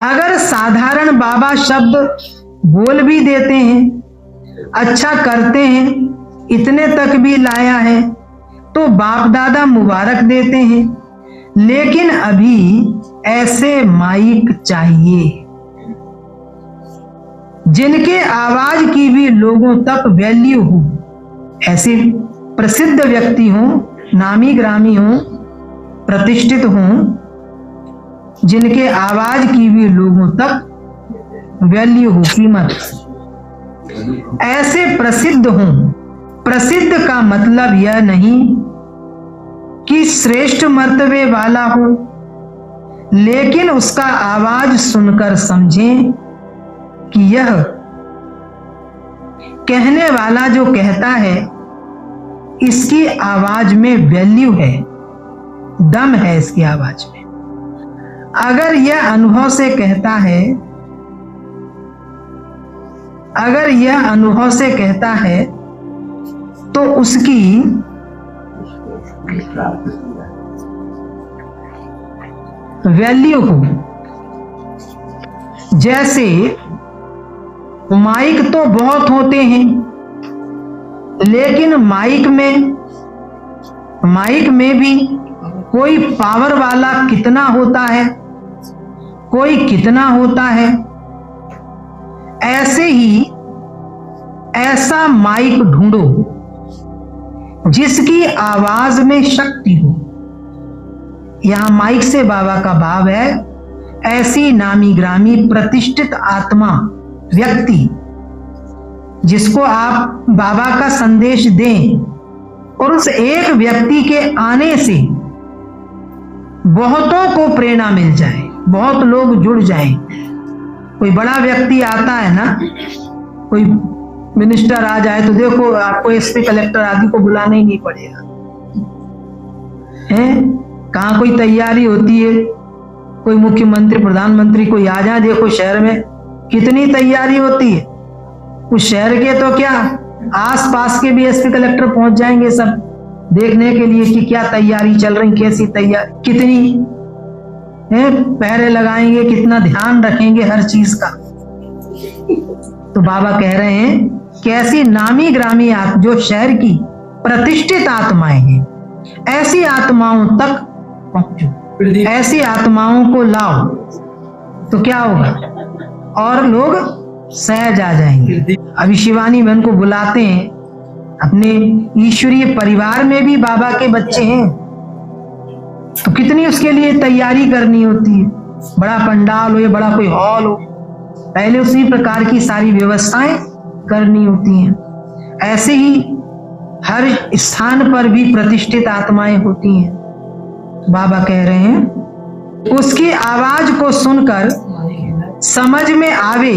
अगर साधारण बाबा शब्द बोल भी देते हैं, अच्छा करते हैं, इतने तक भी लाया है तो बाप दादा मुबारक देते हैं। लेकिन अभी ऐसे माइक चाहिए जिनके आवाज की भी लोगों तक वैल्यू हो, ऐसे प्रसिद्ध व्यक्ति हों, नामी ग्रामी हों, प्रतिष्ठित हों, जिनके आवाज की भी लोगों तक वैल्यू हो, कीमत, ऐसे प्रसिद्ध हों। प्रसिद्ध का मतलब यह नहीं कि श्रेष्ठ मर्तबे वाला हो, लेकिन उसका आवाज सुनकर समझें कि यह कहने वाला जो कहता है इसकी आवाज में वैल्यू है, दम है इसकी आवाज में। अगर यह अनुभव से कहता है, अगर यह अनुभव से कहता है तो उसकी वैल्यू हो। जैसे माइक तो बहुत होते हैं, लेकिन माइक में भी कोई पावर वाला कितना होता है, कोई कितना होता है। ऐसे ही ऐसा माइक ढूंढो जिसकी आवाज में शक्ति हो। यहां माइक से बाबा का भाव है ऐसी नामी ग्रामी प्रतिष्ठित आत्मा, व्यक्ति जिसको आप बाबा का संदेश दें और उस एक व्यक्ति के आने से बहुतों को प्रेरणा मिल जाए, बहुत लोग जुड़ जाएं। कोई बड़ा व्यक्ति आता है ना, कोई मिनिस्टर आ जाए तो देखो आपको एसपी कलेक्टर आदि को बुलाना ही नहीं पड़ेगा, है? कहाँ कोई तैयारी होती है, कोई मुख्यमंत्री प्रधानमंत्री कोई आ जाए, देखो शहर में कितनी तैयारी होती है। उस शहर के तो क्या आसपास के भी एसपी कलेक्टर पहुंच जाएंगे सब देखने के लिए कि क्या तैयारी चल रही, कैसी तैयारी, कितनी है, पहरे लगाएंगे, कितना ध्यान रखेंगे हर चीज का। तो बाबा कह रहे हैं कि ऐसी नामी ग्रामी जो शहर की प्रतिष्ठित आत्माएं हैं, ऐसी आत्माओं तक पहुंचो, ऐसी आत्माओं को लाओ तो क्या होगा, और लोग सहज आ जाएंगे। अभी शिवानी बहन को बुलाते हैं, अपने ईश्वरीय परिवार में भी बाबा के बच्चे हैं तो कितनी उसके लिए तैयारी करनी होती है। बड़ा पंडाल हो या बड़ा कोई हॉल हो, पहले उसी प्रकार की सारी व्यवस्थाएं करनी होती हैं। ऐसे ही हर स्थान पर भी प्रतिष्ठित आत्माएं होती हैं। बाबा कह रहे हैं उसकी आवाज को सुनकर समझ में आवे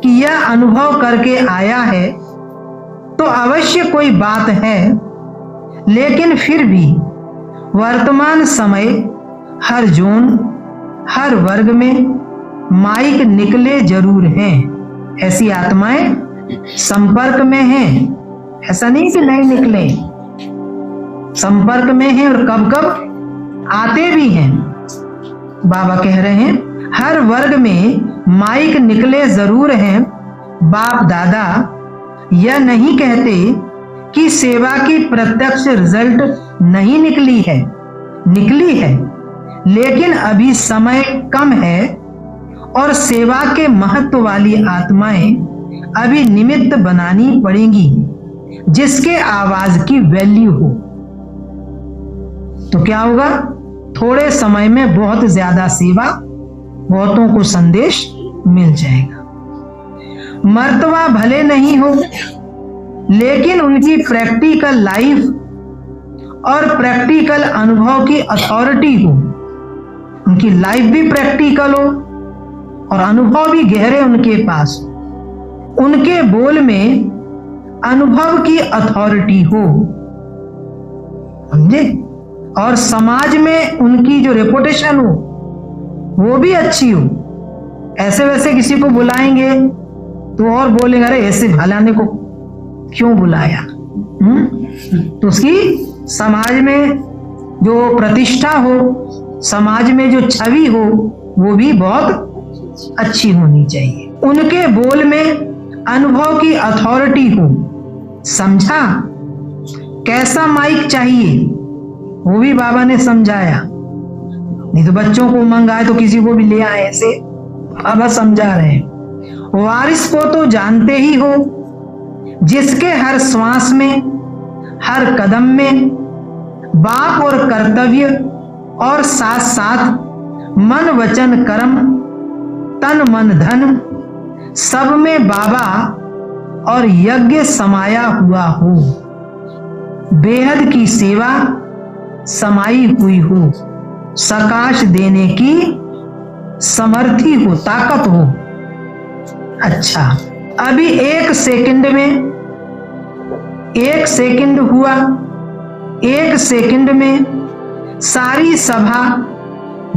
कि यह अनुभव करके आया है तो अवश्य कोई बात है, लेकिन फिर भी वर्तमान समय हर जोन, हर वर्ग में माइक निकले जरूर हैं। ऐसी आत्माएं संपर्क में हैं, ऐसा नहीं कि नहीं निकले, संपर्क में हैं और कब कब आते भी हैं। बाबा कह रहे हैं हर वर्ग में माइक निकले जरूर हैं। बाप दादा यह नहीं कहते कि सेवा की प्रत्यक्ष रिजल्ट नहीं निकली है, निकली है, लेकिन अभी समय कम है और सेवा के महत्व वाली आत्माएं अभी निमित्त बनानी पड़ेंगी जिसके आवाज की वैल्यू हो। तो क्या होगा, थोड़े समय में बहुत ज्यादा सेवा, बहुतों को संदेश मिल जाएगा। मर्तबा भले नहीं हो, लेकिन उनकी प्रैक्टिकल लाइफ और प्रैक्टिकल अनुभव की अथॉरिटी हो। उनकी लाइफ भी प्रैक्टिकल हो और अनुभव भी गहरे उनके पास हो। उनके बोल में अनुभव की अथॉरिटी हो, समझे? और समाज में उनकी जो रेपुटेशन हो वो भी अच्छी हो। ऐसे वैसे किसी को बुलाएंगे तो और बोलेंगे अरे ऐसे भलाने को क्यों बुलाया, तो उसकी समाज में जो प्रतिष्ठा हो, समाज में जो छवि हो वो भी बहुत अच्छी होनी चाहिए। उनके बोल में अनुभव की अथॉरिटी हो। समझा? कैसा माइक चाहिए वो भी बाबा ने समझाया। नहीं तो बच्चों को मंगाए तो किसी को भी ले आए, ऐसे बाबा समझा रहे हैं। वारिस को तो जानते ही हो, जिसके हर श्वास में, हर कदम में बाप और कर्तव्य और साथ साथ मन वचन कर्म, तन मन धन सब में बाबा और यज्ञ समाया हुआ हो। बेहद की सेवा समाई हुई हो, सकाश देने की समर्थी हो, ताकत हो। अच्छा, अभी 1 सेकंड में 1 सेकंड हुआ, 1 सेकंड में सारी सभा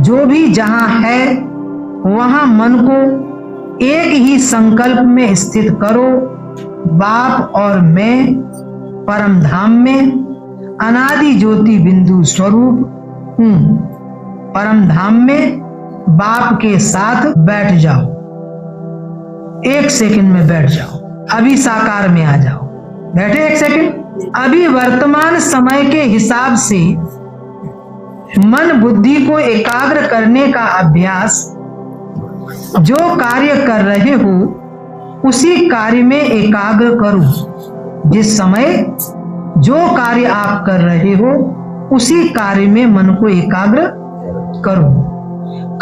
जो भी जहां है वहां मन को एक ही संकल्प में स्थित करो। बाप और मैं परम धाम में अनादि ज्योति बिंदु स्वरूप हूं। परम धाम में बाप के साथ बैठ जाओ। 1 सेकंड में बैठ जाओ। अभी साकार में आ जाओ। बैठे 1 सेकंड। अभी वर्तमान समय के हिसाब से मन बुद्धि को एकाग्र करने का अभ्यास, जो कार्य कर रहे हो उसी कार्य में एकाग्र करो। जिस समय जो कार्य आप कर रहे हो उसी कार्य में मन को एकाग्र करो।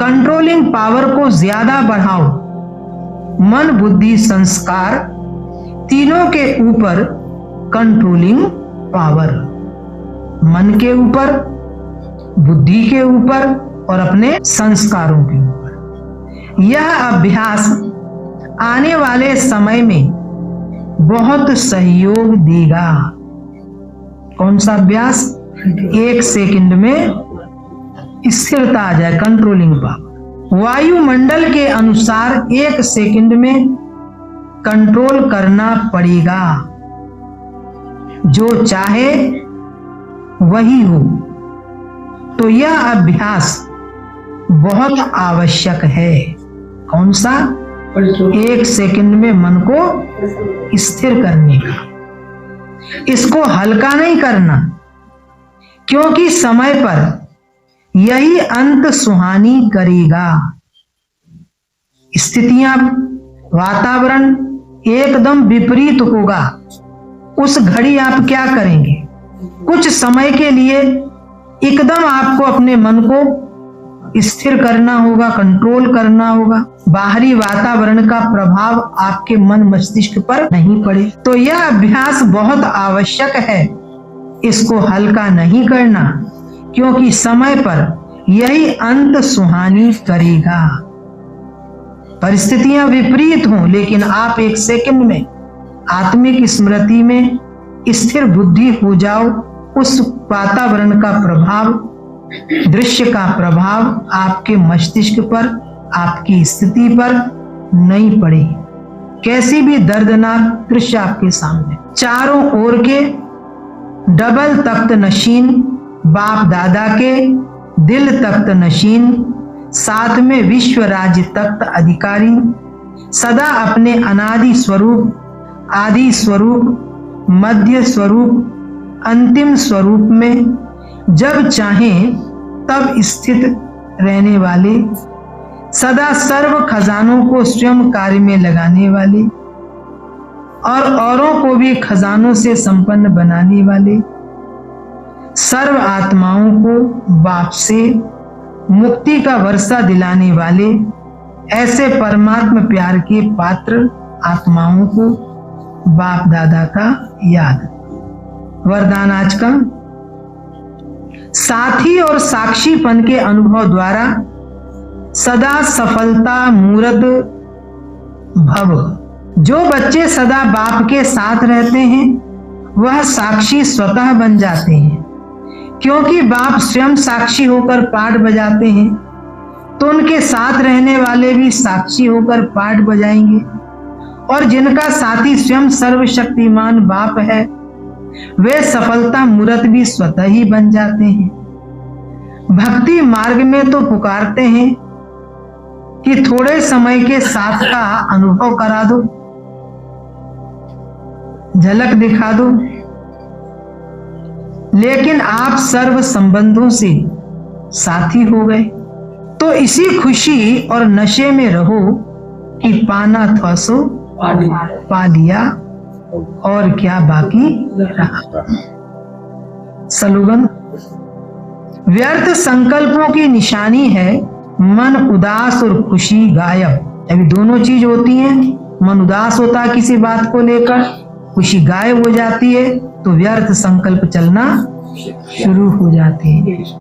कंट्रोलिंग पावर को ज्यादा बढ़ाओ। मन बुद्धि संस्कार तीनों के ऊपर कंट्रोलिंग पावर, मन के ऊपर, बुद्धि के ऊपर और अपने संस्कारों के ऊपर। यह अभ्यास आने वाले समय में बहुत सहयोग देगा। कौन सा अभ्यास? 1 सेकंड में स्थिरता आ जाए, कंट्रोलिंग पावर। वायुमंडल के अनुसार 1 सेकंड में कंट्रोल करना पड़ेगा। जो चाहे वही हो। तो यह अभ्यास बहुत आवश्यक है। कौन सा? 1 सेकंड में मन को स्थिर करने का। इसको हल्का नहीं करना, क्योंकि समय पर यही अंत सुहानी करेगा। स्थितियां, वातावरण एकदम विपरीत होगा। उस घड़ी आप क्या करेंगे? कुछ समय के लिए एकदम आपको अपने मन को स्थिर करना होगा, कंट्रोल करना होगा। बाहरी वातावरण का प्रभाव आपके मन मस्तिष्क पर नहीं पड़े। तो यह अभ्यास बहुत आवश्यक है। इसको हल्का नहीं करना, क्योंकि समय पर यही अंत सुहानी करेगा। परिस्थितियां विपरीत हों, लेकिन आप 1 सेकंड में आत्मिक स्मृति में स्थिर बुद्धि हो जाओ। उस वातावरण का प्रभाव, दृश्य का प्रभाव आपके मस्तिष्क पर, आपकी स्थिति पर नहीं पड़े। कैसी भी दर्दनाक दृश्य आपके सामने, चारों ओर के डबल तख्त नशीन बाप दादा के दिल तख्त नशीन, साथ में विश्व राज्य तख्त अधिकारी, सदा अपने अनादि स्वरूप, आदि स्वरूप, मध्य स्वरूप, अंतिम स्वरूप में जब चाहें तब स्थित रहने वाले, सदा सर्व खजानों को स्वयं कार्य में लगाने वाले और औरों को भी खजानों से संपन्न बनाने वाले, सर्व आत्माओं को बाप से मुक्ति का वर्षा दिलाने वाले, ऐसे परमात्मा प्यार के पात्र आत्माओं को बाप दादा का याद। वरदान आज का, साथी और साक्षीपन के अनुभव द्वारा सदा सफलता मूर्त भव। जो बच्चे सदा बाप के साथ रहते हैं वह साक्षी स्वतः बन जाते हैं, क्योंकि बाप स्वयं साक्षी होकर पाठ बजाते हैं, तो उनके साथ रहने वाले भी साक्षी होकर पाठ बजाएंगे। और जिनका साथी स्वयं सर्वशक्तिमान बाप है, वे सफलता मूर्त भी स्वतः ही बन जाते हैं। भक्ति मार्ग में तो पुकारते हैं, कि थोड़े समय के साथ का अनुभव करा दो, झलक दिखा दो, लेकिन आप सर्व संबंधों से साथी हो गए। तो इसी खुशी और नशे में रहो कि पाना था सो पा लिया और क्या बाकी रहा। स्लोगन। व्यर्थ संकल्पों की निशानी है मन उदास और खुशी गायब। अभी दोनों चीज होती हैं, मन उदास होता है किसी बात को लेकर, खुशी गायब हो जाती है, तो व्यर्थ संकल्प चलना शुरू हो जाते हैं।